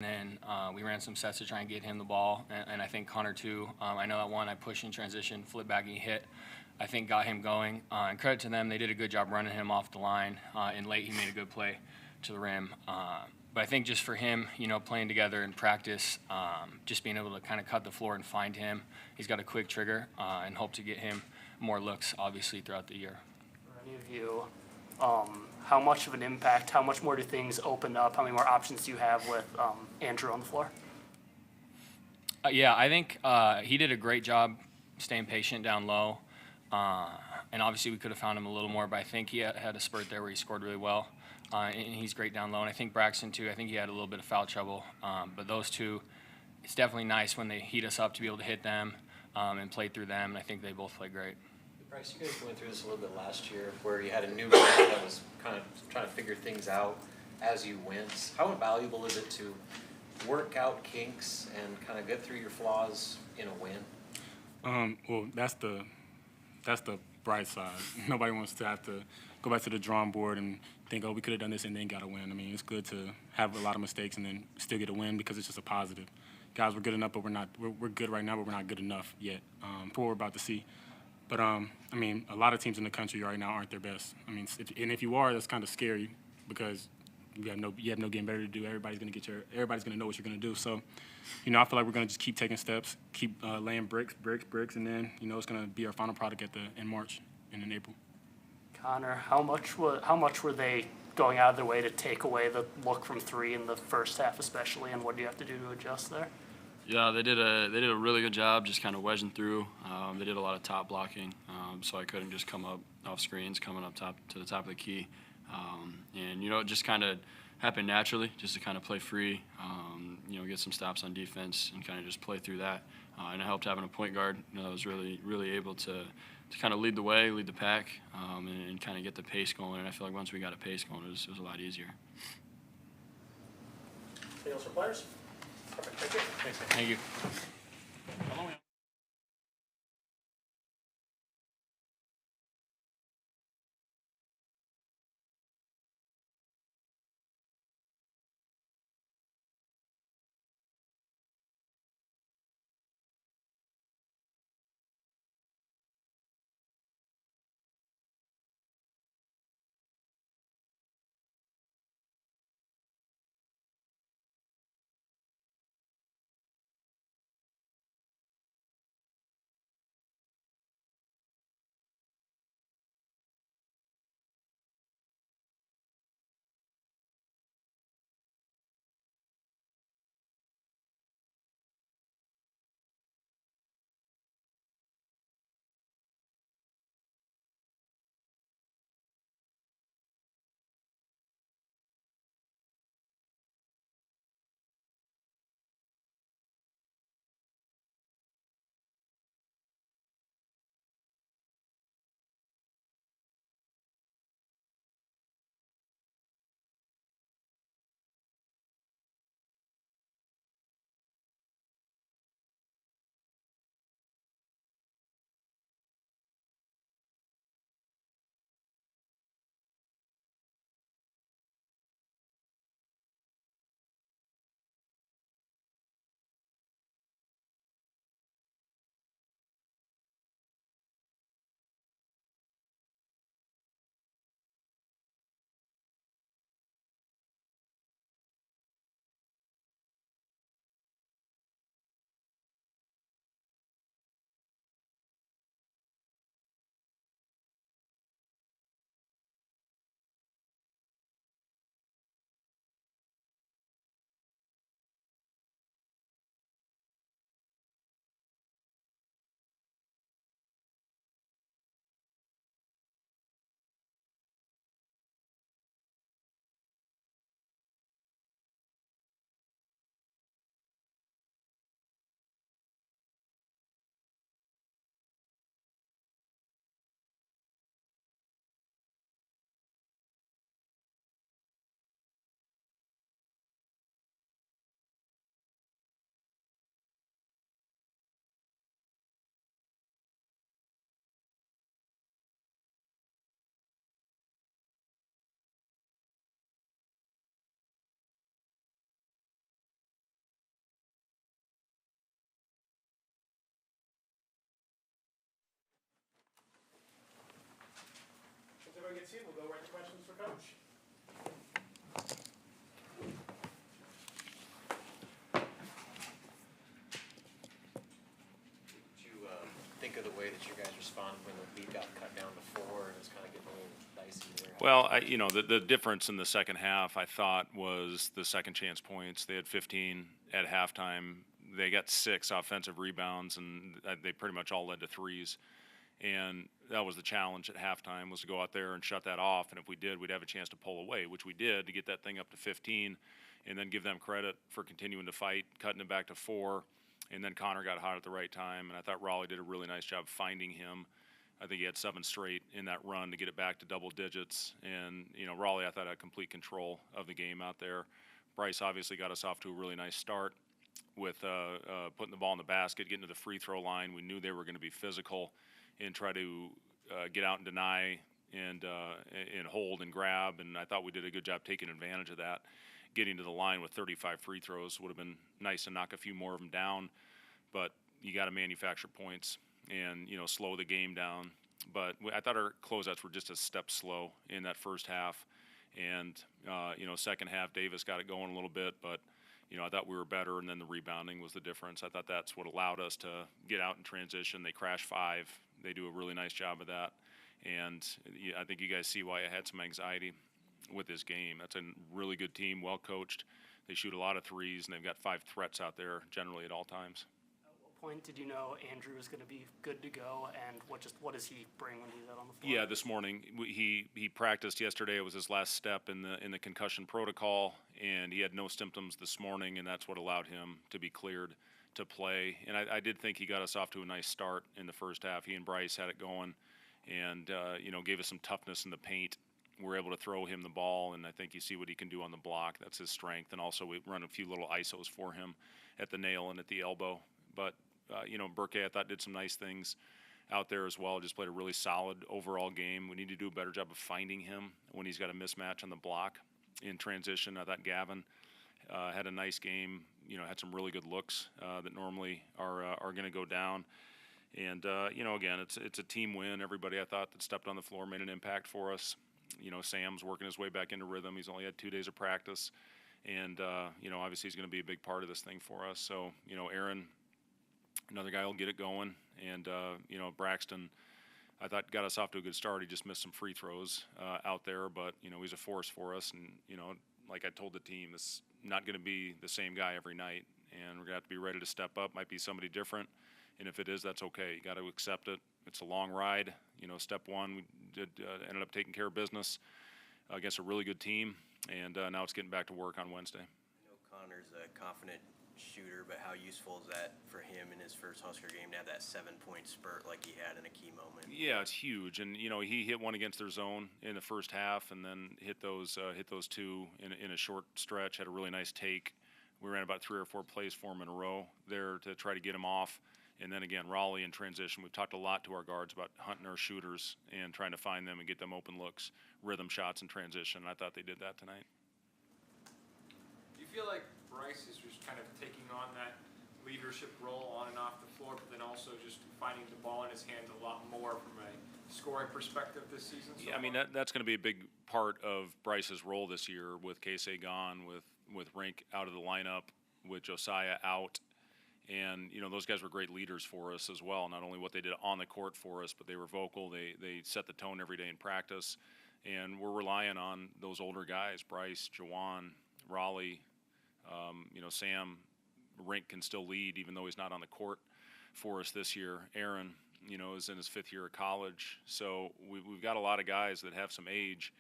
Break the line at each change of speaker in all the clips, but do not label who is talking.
And then we ran some sets to try and get him the ball, and I think Connor too. I know that one I pushed in transition, flip back and he hit. I think got him going. And credit to them, they did a good job running him off the line. And late he made a good play to the rim. But I think just for him, playing together in practice, just being able to kind of cut the floor and find him, he's got a quick trigger, and hope to get him more looks, obviously, throughout the year.
For any of you, how much of an impact, how much more do things open up, how many more options do you have with Andrew on the floor?
Yeah, I think he did a great job staying patient down low. And obviously we could have found him a little more, but I think he had a spurt there where he scored really well. And he's great down low. And I think Braxton, too, I think he had a little bit of foul trouble. But those two, it's definitely nice when they heat us up to be able to hit them and play through them. And I think they both played great.
Bryce, you guys went through this a little bit last year where you had a new guy that was kind of trying to figure things out as you went. How invaluable is it to work out kinks and kind of get through your flaws in a win?
Well, that's the bright side. Nobody wants to have to go back to the drawing board and think, oh, we could have done this and then got a win. I mean, it's good to have a lot of mistakes and then still get a win because it's just a positive. Guys, we're good enough, but we're good right now, but we're not good enough yet for what we're about to see. But, I mean, a lot of teams in the country right now aren't their best. I mean, if you are, that's kind of scary because you have no getting better to do. Everybody's going to know what you're going to do. So, I feel like we're going to just keep taking steps, keep laying bricks, and then, it's going to be our final product in March and in April.
Connor, how much were they going out of their way to take away the look from three in the first half especially, and what do you have to do to adjust there?
Yeah, they did a really good job just kind of wedging through. They did a lot of top blocking, so I couldn't just come up off screens, coming up top to the top of the key. And, it just kind of happened naturally, just to kind of play free, get some stops on defense and kind of just play through that. And it helped having a point guard, that was really able to kind of lead the way, lead the pack, and kind of get the pace going. And I feel like once we got a pace going, it was a lot easier.
Anything else for players? Perfect. Thank you.
Thank you.
of the way that you guys responded when the lead got cut down to 4 and it was kind of getting a little dicey there?
Well, the difference in the second half, I thought, was the second chance points. They had 15 at halftime. They got 6 offensive rebounds, and they pretty much all led to threes. And that was the challenge at halftime, was to go out there and shut that off. And if we did, we'd have a chance to pull away, which we did, to get that thing up to 15, and then give them credit for continuing to fight, cutting it back to 4. And then Connor got hot at the right time, and I thought Raleigh did a really nice job finding him. I think he had 7 straight in that run to get it back to double digits. And, Raleigh, I thought, had complete control of the game out there. Bryce obviously got us off to a really nice start with putting the ball in the basket, getting to the free throw line. We knew they were going to be physical and try to get out and deny and hold and grab. And I thought we did a good job taking advantage of that. Getting to the line with 35 free throws would have been nice to knock a few more of them down. But you got to manufacture points and, slow the game down. But I thought our closeouts were just a step slow in that first half. And, second half, Davis got it going a little bit, but, I thought we were better, and then the rebounding was the difference. I thought that's what allowed us to get out in transition. They crash 5. They do a really nice job of that. And I think you guys see why I had some anxiety with this game. That's a really good team, well coached. They shoot a lot of threes, and they've got 5 threats out there generally at all times.
Point did you know Andrew was going to be good to go, and what does he bring when he's out on the floor?
Yeah, this morning he practiced yesterday. It was his last step in the concussion protocol, and he had no symptoms this morning, and that's what allowed him to be cleared to play. And I did think he got us off to a nice start in the first half. He and Bryce had it going, and gave us some toughness in the paint. We're able to throw him the ball, and I think you see what he can do on the block. That's his strength, and also we run a few little ISOs for him at the nail and at the elbow. But Burke, I thought, did some nice things out there as well. Just played a really solid overall game. We need to do a better job of finding him when he's got a mismatch on the block in transition. I thought Gavin had a nice game. Had some really good looks that normally are going to go down. And again, it's a team win. Everybody I thought that stepped on the floor made an impact for us. Sam's working his way back into rhythm. He's only had 2 days of practice, and obviously he's going to be a big part of this thing for us. So Aaron, another guy will get it going. And, Braxton, I thought, got us off to a good start. He just missed some free throws out there, but, he's a force for us. And, like I told the team, this is not going to be the same guy every night. And we're going to have to be ready to step up. Might be somebody different. And if it is, that's okay. You got to accept it. It's a long ride. Step 1, we ended up taking care of business against a really good team. And now it's getting back to work on Wednesday.
I know Connor's a confident shooter, but how useful is that for him in his first Husker game to have that 7-point spurt like he had in a key moment?
Yeah, it's huge, and he hit one against their zone in the first half, and then hit those 2 in a short stretch. Had a really nice take. We ran about 3 or 4 plays for him in a row there to try to get him off. And then again, Raleigh in transition. We've talked a lot to our guards about hunting our shooters and trying to find them and get them open looks, rhythm shots in transition. I thought they did that tonight.
Do you feel like Bryce is just kind of taking on that leadership role on and off the floor, but then also just finding the ball in his hands a lot more from a scoring perspective this season?
Yeah, I mean, that's going to be a big part of Bryce's role this year with Casey gone, with Rink out of the lineup, with Josiah out. And, those guys were great leaders for us as well, not only what they did on the court for us, but they were vocal. They set the tone every day in practice. And we're relying on those older guys, Bryce, Jawan, Raleigh, Sam. Rink can still lead even though he's not on the court for us this year. Aaron, is in his 5th year of college. So we've got a lot of guys that have some age,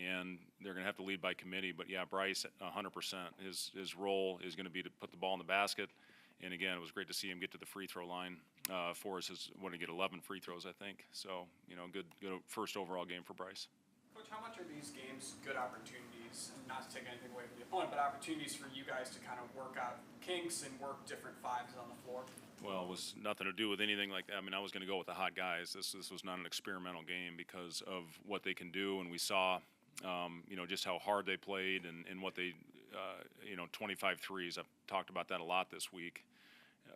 and they're going to have to lead by committee. But, yeah, Bryce, 100%. His role is going to be to put the ball in the basket. And, again, it was great to see him get to the free throw line for us. Want to get 11 free throws, I think. So, good first overall game for Bryce.
Coach, how much are these games good opportunities, not to take anything away from the opponent, but opportunities for you guys to kind of work out kinks and work different fives on the floor?
Well, it was nothing to do with anything like that. I mean, I was going to go with the hot guys. This was not an experimental game because of what they can do, and we saw, just how hard they played and what they, 25 threes. I've talked about that a lot this week.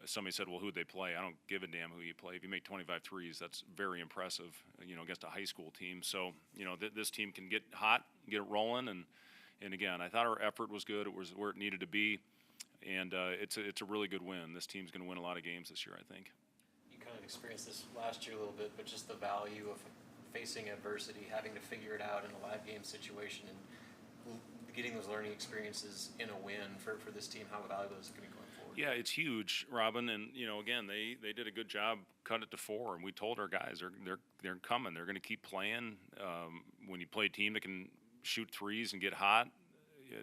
Somebody said, well, who'd they play? I don't give a damn who you play. If you make 25 threes, that's very impressive, against a high school team. So, this team can get hot, get it rolling. And again, I thought our effort was good. It was where it needed to be. And it's a really good win. This team's going to win a lot of games this year, I think.
You kind of experienced this last year a little bit, but just the value of facing adversity, having to figure it out in a live game situation, and getting those learning experiences in a win for this team, how valuable is it going to be going forward?
Yeah, it's huge, Robin. And again, they did a good job, cut it to 4, and we told our guys they're coming. They're going to keep playing. When you play a team that can shoot threes and get hot,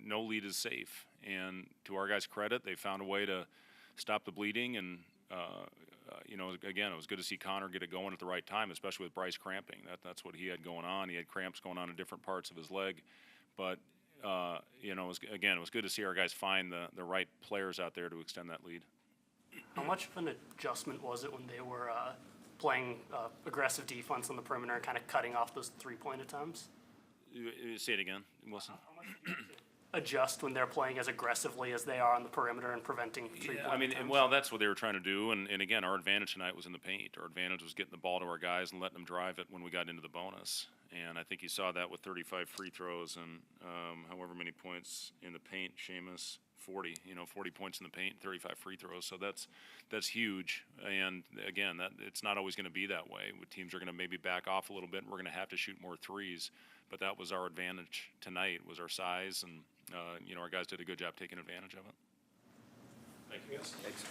no lead is safe. And to our guys' credit, they found a way to stop the bleeding. And again, it was good to see Connor get it going at the right time, especially with Bryce cramping. That's what he had going on. He had cramps going on in different parts of his leg, but. It was good to see our guys find the right players out there to extend that lead.
How much of an adjustment was it when they were playing aggressive defense on the perimeter and kind of cutting off those three-point attempts?
Say it again, Wilson.
How much do you have to adjust when they're playing as aggressively as they are on the perimeter and preventing three-point attempts?
Well, that's what they were trying to do. And again, our advantage tonight was in the paint. Our advantage was getting the ball to our guys and letting them drive it when we got into the bonus. And I think you saw that with 35 free throws and however many points in the paint. Seamus, 40 points in the paint, 35 free throws. So that's huge. And again, it's not always going to be that way. Teams are going to maybe back off a little bit, and we're going to have to shoot more threes. But that was our advantage tonight, was our size, and our guys did a good job taking advantage of it.
Thank you, guys.
Thanks.